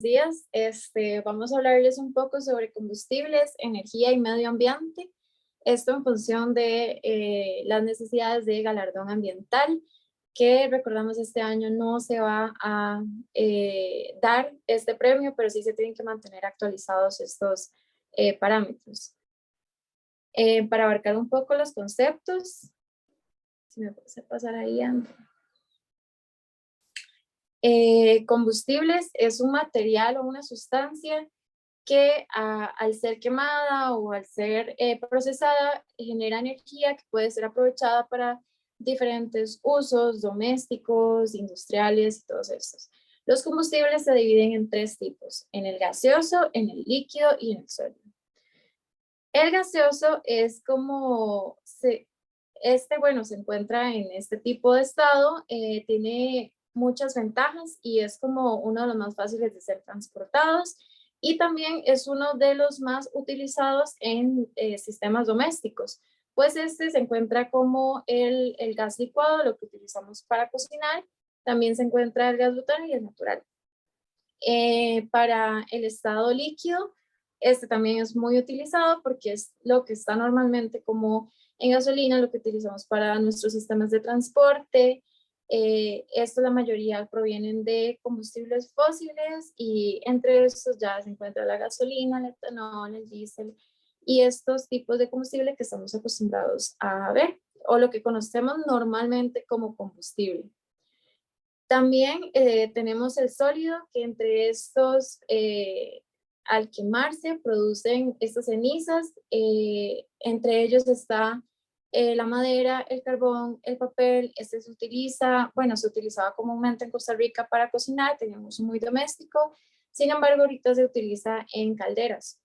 días. Vamos a hablarles un poco sobre combustibles, energía y medio ambiente. Esto en función de las necesidades de galardón ambiental, que recordamos este año no se va a dar este premio, pero sí se tienen que mantener actualizados estos parámetros. Para abarcar un poco los conceptos, si me puedes pasar ahí, Andrea. Combustibles es un material o una sustancia que al ser quemada o al ser procesada genera energía que puede ser aprovechada para diferentes usos domésticos, industriales y todos estos. Los combustibles se dividen en tres tipos: en el gaseoso, en el líquido y en el sólido. El gaseoso es como se encuentra en este tipo de estado, tiene muchas ventajas y es como uno de los más fáciles de ser transportados, y también es uno de los más utilizados en sistemas domésticos, pues este se encuentra como el gas licuado, lo que utilizamos para cocinar. También se encuentra el gas butano y el natural. Para el estado líquido, este también es muy utilizado porque es lo que está normalmente como en gasolina, lo que utilizamos para nuestros sistemas de transporte. Esto la mayoría provienen de combustibles fósiles y entre estos ya se encuentra la gasolina, el etanol, el diésel y estos tipos de combustible que estamos acostumbrados a ver o lo que conocemos normalmente como combustible. También tenemos el sólido, que entre estos, al quemarse, producen estas cenizas. Entre ellos está la madera, el carbón, el papel. Este se utiliza, bueno, se utilizaba comúnmente en Costa Rica para cocinar, teníamos un muy doméstico. Sin embargo, ahorita se utiliza en calderas.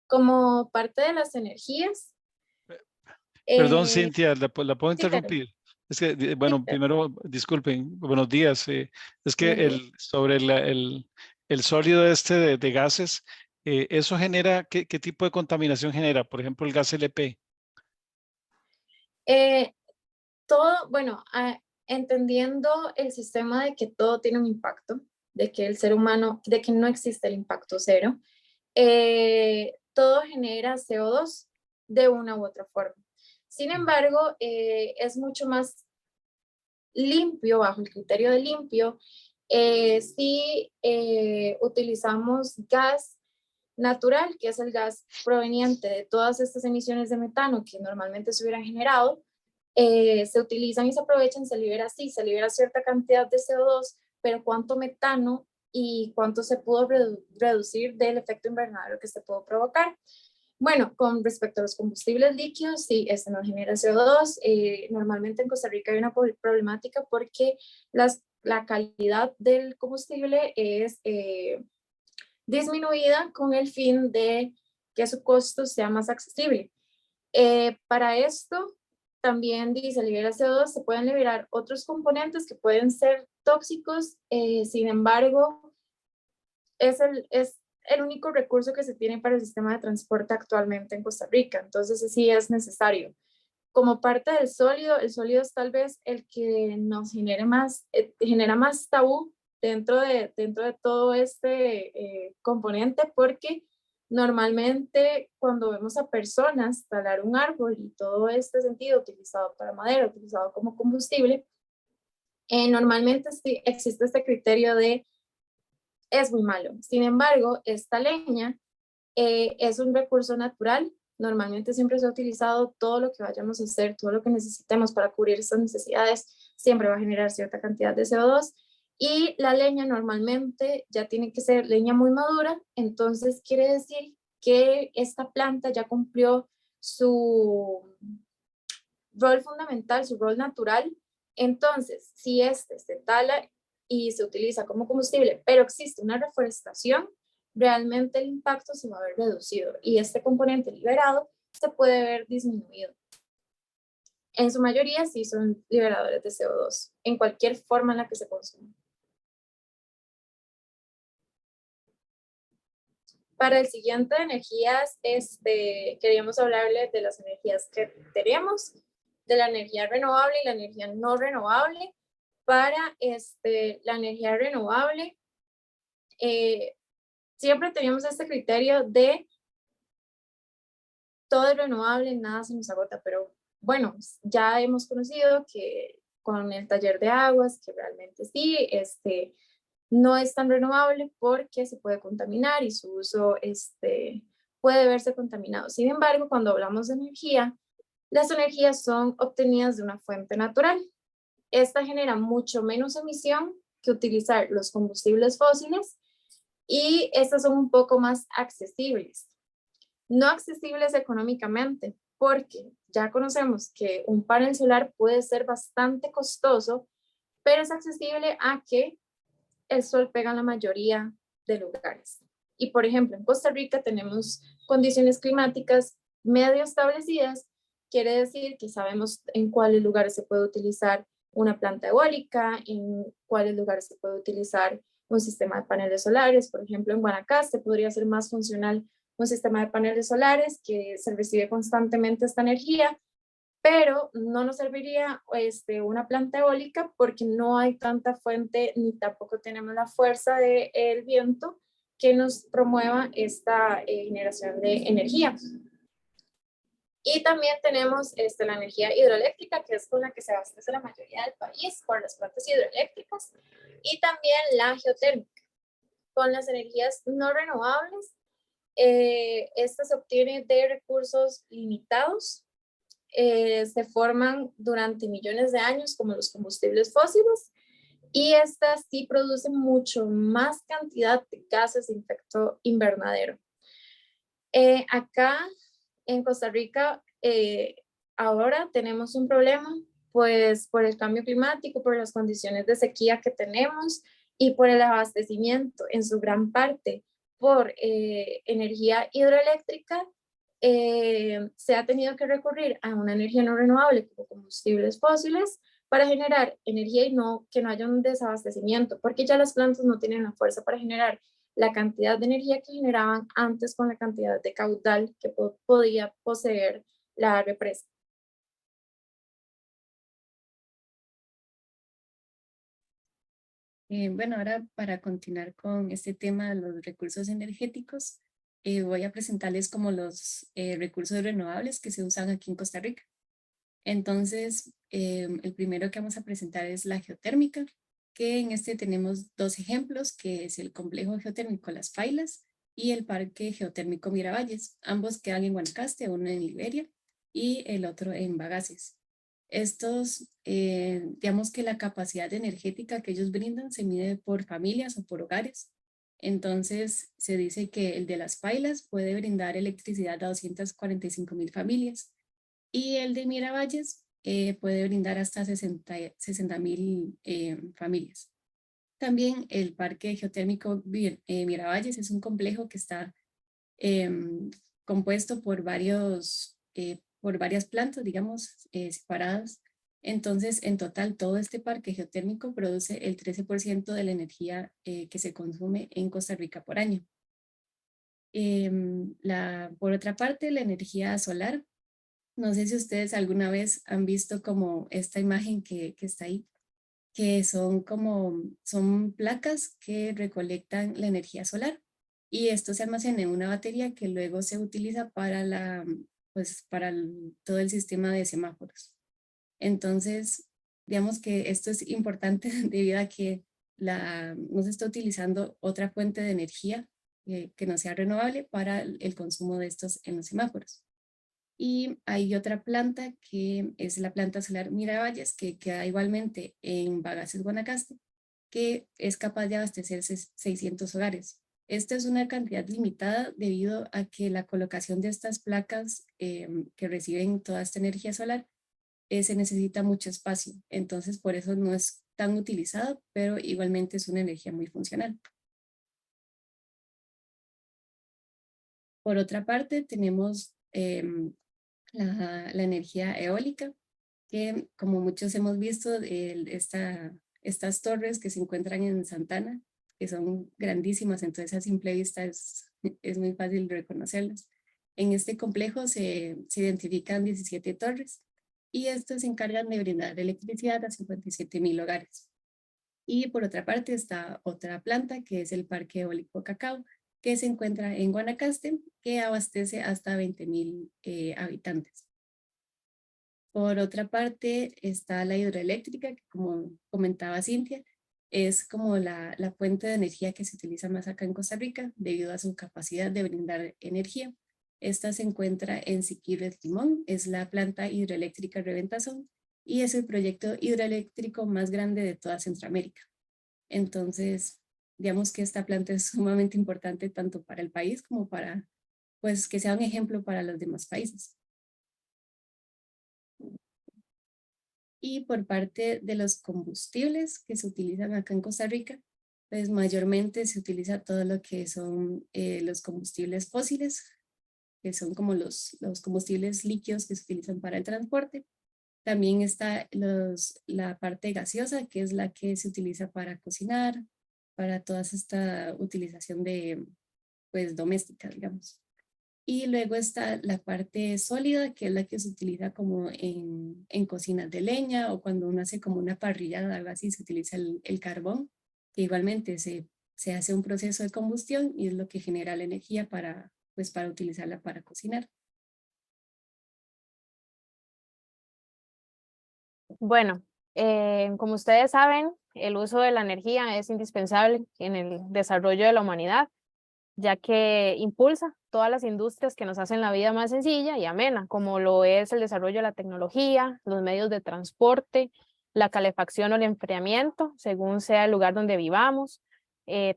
Como parte de las energías. Perdón, eh, Cintia, ¿la puedo sí, claro, interrumpir? Es que, sí, bueno, claro. primero, disculpen, buenos días. Es que Buenos días. sobre el sólido este de gases, ¿eso genera, qué tipo de contaminación genera? Por ejemplo, el gas LP. Eh, Todo, bueno, entendiendo el sistema de que todo tiene un impacto, de que el ser humano, de que no existe el impacto cero, todo genera CO2 de una u otra forma. Sin embargo, es mucho más limpio, bajo el criterio de limpio, si utilizamos gas natural, que es el gas proveniente de todas estas emisiones de metano que normalmente se hubieran generado. Se utilizan y se aprovechan, se libera cierta cantidad de CO2, pero cuánto metano y cuánto se pudo reducir del efecto invernadero que se pudo provocar. Bueno, con respecto a los combustibles líquidos, sí, este no genera CO2. Normalmente en Costa Rica hay una problemática porque la calidad del combustible es disminuida con el fin de que su costo sea más accesible. Para esto, también se libera CO2, se pueden liberar otros componentes que pueden ser tóxicos. Sin embargo, es el único recurso que se tiene para el sistema de transporte actualmente en Costa Rica, entonces sí es necesario. Como parte del sólido, el sólido es tal vez el que nos genera más tabú dentro de todo este componente, porque normalmente cuando vemos a personas talar un árbol y todo este sentido utilizado para madera, utilizado como combustible, normalmente sí existe este criterio de es muy malo. Sin embargo, esta leña es un recurso natural. Normalmente siempre se ha utilizado todo lo que vayamos a hacer, todo lo que necesitemos para cubrir estas necesidades, siempre va a generar cierta cantidad de CO2. Y la leña normalmente ya tiene que ser leña muy madura, entonces quiere decir que esta planta ya cumplió su rol fundamental, su rol natural. Entonces, si este se tala y se utiliza como combustible, pero existe una reforestación, realmente el impacto se va a ver reducido y este componente liberado se puede ver disminuido. En su mayoría sí son liberadores de CO2 en cualquier forma en la que se consuma. Para el siguiente de energías, queríamos hablarles de las energías que tenemos, de la energía renovable y la energía no renovable. Para la energía renovable, siempre teníamos este criterio de todo es renovable, nada se nos agota, pero bueno, ya hemos conocido que con el taller de aguas, que realmente sí, no es tan renovable porque se puede contaminar y su uso puede verse contaminado. Sin embargo, cuando hablamos de energía, las energías son obtenidas de una fuente natural. Esta genera mucho menos emisión que utilizar los combustibles fósiles y estas son un poco más accesibles. No accesibles económicamente, porque ya conocemos que un panel solar puede ser bastante costoso, pero es accesible a que el sol pega en la mayoría de lugares. Y por ejemplo, en Costa Rica tenemos condiciones climáticas medio establecidas, quiere decir que sabemos en cuáles lugares se puede utilizar una planta eólica, en cuáles lugares se puede utilizar un sistema de paneles solares. Por ejemplo, en Guanacaste podría ser más funcional un sistema de paneles solares que se recibe constantemente esta energía, pero no nos serviría una planta eólica porque no hay tanta fuente ni tampoco tenemos la fuerza del viento que nos promueva esta generación de energía. Y también tenemos la energía hidroeléctrica, que es con la que se abastece la mayoría del país por las plantas hidroeléctricas, y también la geotérmica. Con las energías no renovables, esta se obtiene de recursos limitados, se forman durante millones de años como los combustibles fósiles y estas sí producen mucho más cantidad de gases de efecto invernadero. Acá en Costa Rica ahora tenemos un problema pues por el cambio climático, por las condiciones de sequía que tenemos y por el abastecimiento en su gran parte por energía hidroeléctrica. Se ha tenido que recurrir a una energía no renovable como combustibles fósiles para generar energía y que no haya un desabastecimiento, porque ya las plantas no tienen la fuerza para generar la cantidad de energía que generaban antes con la cantidad de caudal que podía poseer la represa. Bueno, ahora para continuar con este tema de los recursos energéticos, voy a presentarles como los recursos renovables que se usan aquí en Costa Rica. Entonces, el primero que vamos a presentar es la geotérmica, que en este tenemos dos ejemplos, que es el complejo geotérmico Las Pailas y el parque geotérmico Miravalles. Ambos quedan en Guanacaste, uno en Liberia y el otro en Bagaces. Estos, digamos que la capacidad energética que ellos brindan se mide por familias o por hogares. Entonces, se dice que el de Las Pailas puede brindar electricidad a 245,000 familias y el de Miravalles puede brindar hasta 60,000 familias. También el parque geotérmico Miravalles es un complejo que está compuesto por varias plantas, digamos, separadas. Entonces, en total, todo este parque geotérmico produce el 13% de la energía que se consume en Costa Rica por año. Por otra parte, la energía solar. No sé si ustedes alguna vez han visto como esta imagen que está ahí, que son placas que recolectan la energía solar y esto se almacena en una batería que luego se utiliza para todo el sistema de semáforos. Entonces, digamos que esto es importante debido a que no se está utilizando otra fuente de energía que no sea renovable para el consumo de estos en los semáforos. Y hay otra planta que es la planta solar Miravalles, que queda igualmente en Bagaces, Guanacaste, que es capaz de abastecer 600 hogares. Esta es una cantidad limitada debido a que la colocación de estas placas que reciben toda esta energía solar se necesita mucho espacio. Entonces, por eso no es tan utilizado, pero igualmente es una energía muy funcional. Por otra parte, tenemos la energía eólica, que como muchos hemos visto, estas torres que se encuentran en Santana, que son grandísimas, entonces a simple vista es es muy fácil reconocerlos. En este complejo se identifican 17 torres y estos se encargan de brindar electricidad a 57,000 hogares. Y por otra parte está otra planta que es el Parque Eólico Cacao, que se encuentra en Guanacaste, que abastece hasta 20,000 habitantes. Por otra parte está la hidroeléctrica, que como comentaba Cintia, es como la fuente de energía que se utiliza más acá en Costa Rica debido a su capacidad de brindar energía. Esta se encuentra en Siquirres Limón, es la planta hidroeléctrica Reventazón y es el proyecto hidroeléctrico más grande de toda Centroamérica. Entonces, digamos que esta planta es sumamente importante tanto para el país como para, pues, que sea un ejemplo para los demás países. Y por parte de los combustibles que se utilizan acá en Costa Rica, pues mayormente se utiliza todo lo que son los combustibles fósiles, que son como los combustibles líquidos que se utilizan para el transporte. También está la parte gaseosa, que es la que se utiliza para cocinar, para toda esta utilización de, pues, doméstica, digamos. Y luego está la parte sólida, que es la que se utiliza como en cocinas de leña o cuando uno hace como una parrillada, algo así, se utiliza el carbón, que igualmente se hace un proceso de combustión y es lo que genera la energía para, pues, para utilizarla para cocinar. Bueno, como ustedes saben, el uso de la energía es indispensable en el desarrollo de la humanidad, ya que impulsa todas las industrias que nos hacen la vida más sencilla y amena, como lo es el desarrollo de la tecnología, los medios de transporte, la calefacción o el enfriamiento, según sea el lugar donde vivamos.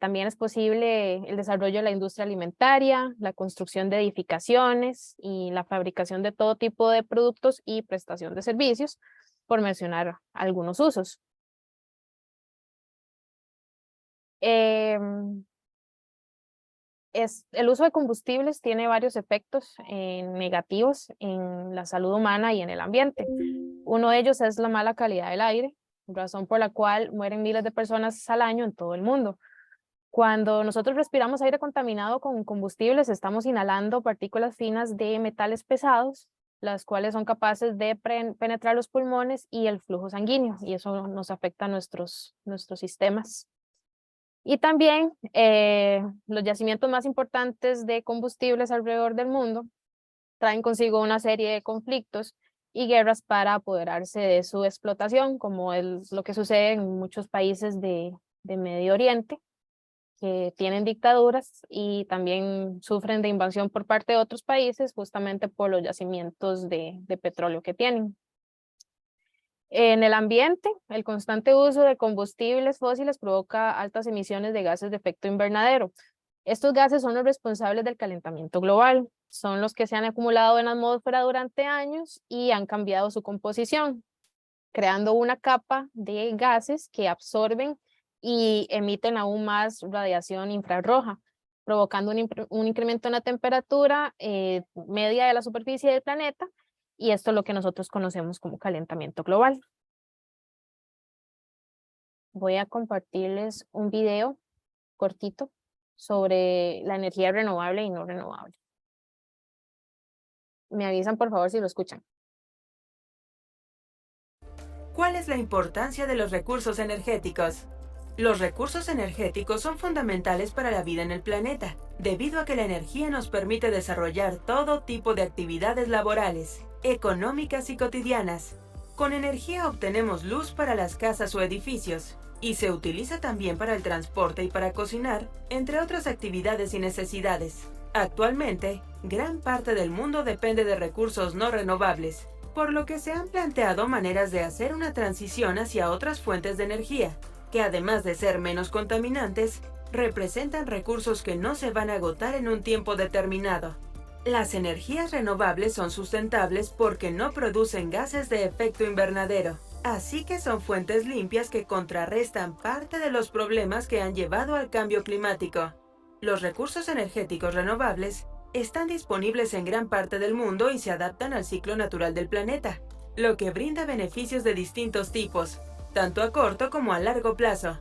También es posible el desarrollo de la industria alimentaria, la construcción de edificaciones y la fabricación de todo tipo de productos y prestación de servicios, por mencionar algunos usos. El uso de combustibles tiene varios efectos negativos en la salud humana y en el ambiente. Uno de ellos es la mala calidad del aire, razón por la cual mueren miles de personas al año en todo el mundo. Cuando nosotros respiramos aire contaminado con combustibles, estamos inhalando partículas finas de metales pesados, las cuales son capaces de penetrar los pulmones y el flujo sanguíneo, y eso nos afecta a nuestros sistemas. Y también los yacimientos más importantes de combustibles alrededor del mundo traen consigo una serie de conflictos y guerras para apoderarse de su explotación, como es lo que sucede en muchos países de Medio Oriente, que tienen dictaduras y también sufren de invasión por parte de otros países justamente por los yacimientos de petróleo que tienen. En el ambiente, el constante uso de combustibles fósiles provoca altas emisiones de gases de efecto invernadero. Estos gases son los responsables del calentamiento global, son los que se han acumulado en la atmósfera durante años y han cambiado su composición, creando una capa de gases que absorben y emiten aún más radiación infrarroja, provocando un incremento en la temperatura media de la superficie del planeta, y esto es lo que nosotros conocemos como calentamiento global. Voy a compartirles un video cortito sobre la energía renovable y no renovable. Me avisan por favor si lo escuchan. ¿Cuál es la importancia de los recursos energéticos? Los recursos energéticos son fundamentales para la vida en el planeta, debido a que la energía nos permite desarrollar todo tipo de actividades laborales, económicas y cotidianas. Con energía obtenemos luz para las casas o edificios, y se utiliza también para el transporte y para cocinar, entre otras actividades y necesidades. Actualmente, gran parte del mundo depende de recursos no renovables, por lo que se han planteado maneras de hacer una transición hacia otras fuentes de energía, que además de ser menos contaminantes, representan recursos que no se van a agotar en un tiempo determinado. Las energías renovables son sustentables porque no producen gases de efecto invernadero, así que son fuentes limpias que contrarrestan parte de los problemas que han llevado al cambio climático. Los recursos energéticos renovables están disponibles en gran parte del mundo y se adaptan al ciclo natural del planeta, lo que brinda beneficios de distintos tipos, tanto a corto como a largo plazo.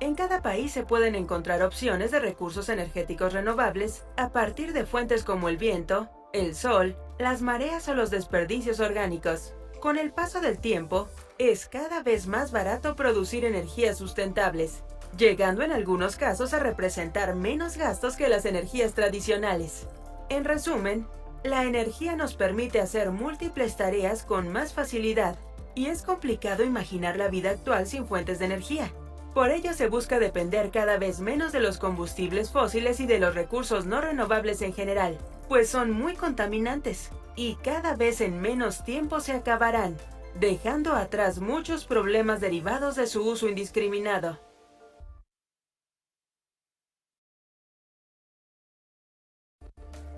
En cada país se pueden encontrar opciones de recursos energéticos renovables a partir de fuentes como el viento, el sol, las mareas o los desperdicios orgánicos. Con el paso del tiempo, es cada vez más barato producir energías sustentables, llegando en algunos casos a representar menos gastos que las energías tradicionales. En resumen, la energía nos permite hacer múltiples tareas con más facilidad, y es complicado imaginar la vida actual sin fuentes de energía. Por ello se busca depender cada vez menos de los combustibles fósiles y de los recursos no renovables en general, pues son muy contaminantes, y cada vez en menos tiempo se acabarán, dejando atrás muchos problemas derivados de su uso indiscriminado.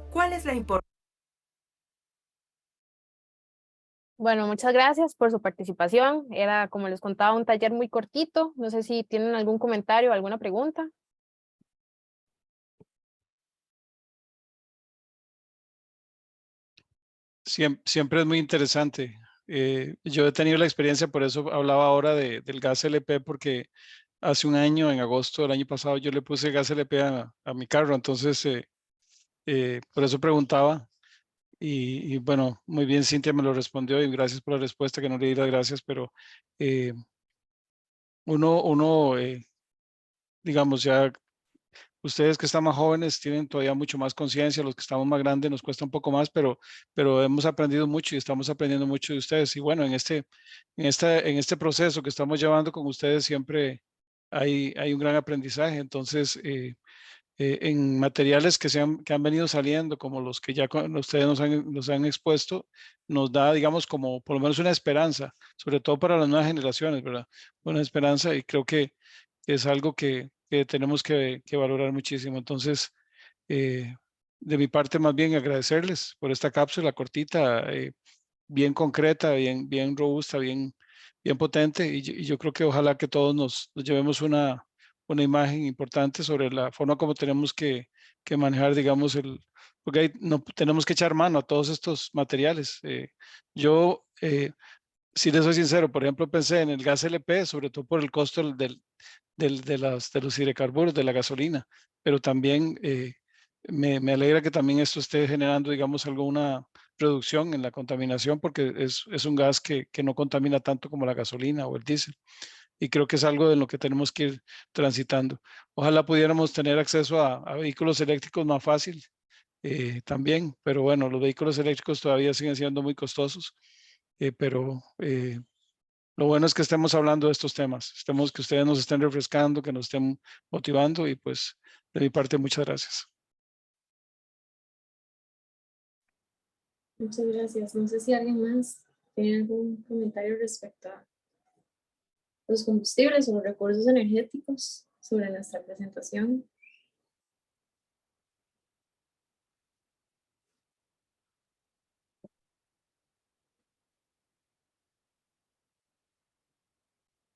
¿Cuál es la importancia? Bueno, muchas gracias por su participación. Era, como les contaba, un taller muy cortito. No sé si tienen algún comentario o alguna pregunta. Siempre es muy interesante. Yo he tenido la experiencia, por eso hablaba ahora del gas LP, porque hace un año, en agosto del año pasado, yo le puse gas LP a mi carro, entonces por eso preguntaba. Y bueno, muy bien, Cintia me lo respondió y gracias por la respuesta, que no le di las gracias, pero eh, digamos, ya ustedes que están más jóvenes tienen todavía mucho más conciencia, los que estamos más grandes nos cuesta un poco más, pero hemos aprendido mucho y estamos aprendiendo mucho de ustedes. Y bueno, en este proceso que estamos llevando con ustedes siempre hay un gran aprendizaje. Entonces, en materiales que han venido saliendo, como los que ya ustedes nos han expuesto, nos da, digamos, como por lo menos una esperanza, sobre todo para las nuevas generaciones, ¿verdad? Una esperanza, y creo que es algo que tenemos que valorar muchísimo. Entonces, eh, de mi parte, más bien agradecerles por esta cápsula cortita, bien concreta, bien robusta, bien potente, y yo creo que ojalá que todos nos llevemos una imagen importante sobre la forma como tenemos que manejar, digamos, porque no tenemos que echar mano a todos estos materiales. Yo, si les soy sincero, por ejemplo, pensé en el gas LP, sobre todo por el costo de los hidrocarburos, de la gasolina, pero también me alegra que también esto esté generando, digamos, alguna reducción en la contaminación, porque es un gas que no contamina tanto como la gasolina o el diésel. Y creo que es algo de lo que tenemos que ir transitando. Ojalá pudiéramos tener acceso a vehículos eléctricos más fácil también, pero bueno, los vehículos eléctricos todavía siguen siendo muy costosos, pero lo bueno es que estemos hablando de estos temas, que ustedes nos estén refrescando, que nos estén motivando, y pues de mi parte muchas gracias. Muchas gracias. No sé si alguien más tiene algún comentario respecto a los combustibles o los recursos energéticos sobre nuestra presentación.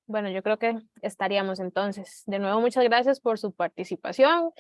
Bueno, yo creo que estaríamos entonces. De nuevo, muchas gracias por su participación.